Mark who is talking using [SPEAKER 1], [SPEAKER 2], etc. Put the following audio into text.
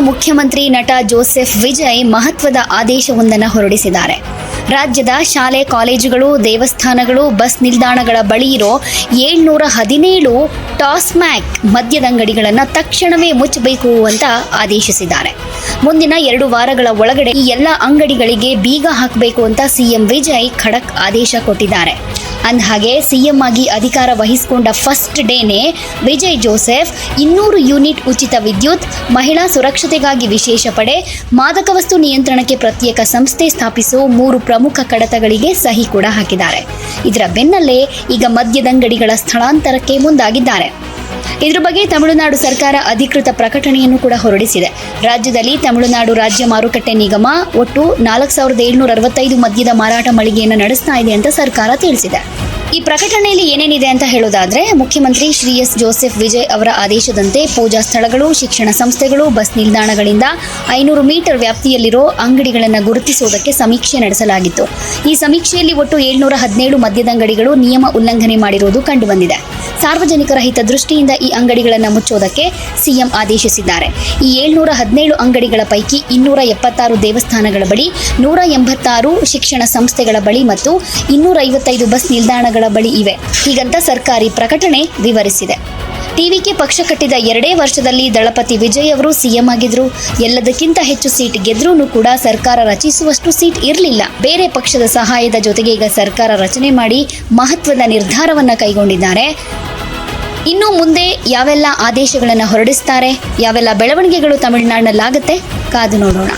[SPEAKER 1] ಮುಖ್ಯಮಂತ್ರಿ ನಟ ಜೋಸೆಫ್ ವಿಜಯ್ ಮಹತ್ವದ ಆದೇಶವೊಂದನ್ನು ಹೊರಡಿಸಿದ್ದಾರೆ. ರಾಜ್ಯದ ಶಾಲೆ, ಕಾಲೇಜುಗಳು, ದೇವಸ್ಥಾನಗಳು, ಬಸ್ ನಿಲ್ದಾಣಗಳ ಬಳಿ ಇರೋ 717 ಟಾಸ್ಮ್ಯಾಕ್ ಮದ್ಯದಂಗಡಿಗಳನ್ನು ತಕ್ಷಣವೇ ಮುಚ್ಚಬೇಕು ಅಂತ ಆದೇಶಿಸಿದ್ದಾರೆ. ಮುಂದಿನ 2 ವಾರಗಳ ಒಳಗಡೆ ಈ ಎಲ್ಲ ಅಂಗಡಿಗಳಿಗೆ ಬೀಗ ಹಾಕಬೇಕು ಅಂತ ಸಿಎಂ ವಿಜಯ್ ಖಡಕ್ ಆದೇಶ ಕೊಟ್ಟಿದ್ದಾರೆ. ಅಂದಹಾಗೆ ಸಿಎಂ ಆಗಿ ಅಧಿಕಾರ ವಹಿಸಿಕೊಂಡ ಫಸ್ಟ್ ಡೇನೇ ವಿಜಯ್ ಜೋಸೆಫ್ 200 ಯೂನಿಟ್ ಉಚಿತ ವಿದ್ಯುತ್, ಮಹಿಳಾ ಸುರಕ್ಷತೆಗಾಗಿ ವಿಶೇಷ ಪಡೆ, ಮಾದಕ ವಸ್ತು ನಿಯಂತ್ರಣಕ್ಕೆ ಪ್ರತ್ಯೇಕ ಸಂಸ್ಥೆ ಸ್ಥಾಪಿಸೋ 3 ಪ್ರಮುಖ ಕಡತಗಳಿಗೆ ಸಹಿ ಕೂಡ ಹಾಕಿದ್ದಾರೆ. ಇದರ ಬೆನ್ನಲ್ಲೇ ಈಗ ಮದ್ಯದಂಗಡಿಗಳ ಸ್ಥಳಾಂತರಕ್ಕೆ ಮುಂದಾಗಿದ್ದಾರೆ. ಇದರ ಬಗ್ಗೆ ತಮಿಳುನಾಡು ಸರ್ಕಾರ ಅಧಿಕೃತ ಪ್ರಕಟಣೆಯನ್ನು ಕೂಡ ಹೊರಡಿಸಿದೆ. ರಾಜ್ಯದಲ್ಲಿ ತಮಿಳುನಾಡು ರಾಜ್ಯ ಮಾರುಕಟ್ಟೆ ನಿಗಮ ಒಟ್ಟು 4765 ಮದ್ಯದ ಮಾರಾಟ ಮಳಿಗೆಯನ್ನು ನಡೆಸ್ತಾ ಇದೆ ಅಂತ ಸರ್ಕಾರ ತಿಳಿಸಿದೆ. ಈ ಪ್ರಕಟಣೆಯಲ್ಲಿ ಏನೇನಿದೆ ಅಂತ ಹೇಳೋದಾದ್ರೆ, ಮುಖ್ಯಮಂತ್ರಿ ಶ್ರೀ ಎಸ್ ಜೋಸೆಫ್ ವಿಜಯ್ ಅವರ ಆದೇಶದಂತೆ ಪೂಜಾ ಸ್ಥಳಗಳು, ಶಿಕ್ಷಣ ಸಂಸ್ಥೆಗಳು, ಬಸ್ ನಿಲ್ದಾಣಗಳಿಂದ 500 ಮೀಟರ್ ವ್ಯಾಪ್ತಿಯಲ್ಲಿರೋ ಅಂಗಡಿಗಳನ್ನು ಗುರುತಿಸುವುದಕ್ಕೆ ಸಮೀಕ್ಷೆ ನಡೆಸಲಾಗಿತ್ತು. ಈ ಸಮೀಕ್ಷೆಯಲ್ಲಿ ಒಟ್ಟು 717 ಮದ್ಯದಂಗಡಿಗಳು ನಿಯಮ ಉಲ್ಲಂಘನೆ ಮಾಡಿರುವುದು ಕಂಡುಬಂದಿದೆ. ಸಾರ್ವಜನಿಕರ ಹಿತದೃಷ್ಟಿಯಿಂದ ಈ ಅಂಗಡಿಗಳನ್ನು ಮುಚ್ಚೋದಕ್ಕೆ ಸಿಎಂ ಆದೇಶಿಸಿದ್ದಾರೆ. ಈ 717 ಅಂಗಡಿಗಳ ಪೈಕಿ 276 ದೇವಸ್ಥಾನಗಳ ಬಳಿ, 186 ಶಿಕ್ಷಣ ಸಂಸ್ಥೆಗಳ ಬಳಿ ಮತ್ತು 255 ಬಸ್ ನಿಲ್ದಾಣಗಳ ಬಳಿ ಇವೆ. ಹೀಗಂತ ಸರ್ಕಾರಿ ಪ್ರಕಟಣೆ ವಿವರಿಸಿದೆ. ಟಿವಿಕೆ ಪಕ್ಷ ಕಟ್ಟಿದ 2 ವರ್ಷದಲ್ಲಿ ದಳಪತಿ ವಿಜಯ್ ಅವರು ಸಿಎಂ ಆಗಿದ್ರು. ಎಲ್ಲದಕ್ಕಿಂತ ಹೆಚ್ಚು ಸೀಟ್ ಗೆದ್ರೂ ಕೂಡ ಸರ್ಕಾರ ರಚಿಸುವಷ್ಟು ಸೀಟ್ ಇರಲಿಲ್ಲ. ಬೇರೆ ಪಕ್ಷದ ಸಹಾಯದ ಜೊತೆಗೆ ಈಗ ಸರ್ಕಾರ ರಚನೆ ಮಾಡಿ ಮಹತ್ವದ ನಿರ್ಧಾರವನ್ನು ಕೈಗೊಂಡಿದ್ದಾರೆ. ಇನ್ನು ಮುಂದೆ ಯಾವೆಲ್ಲ ಆದೇಶಗಳನ್ನು ಹೊರಡಿಸ್ತಾರೆ, ಯಾವೆಲ್ಲ ಬೆಳವಣಿಗೆಗಳು ತಮಿಳುನಾಡಿನಲ್ಲಾಗುತ್ತೆ, ಕಾದು ನೋಡೋಣ.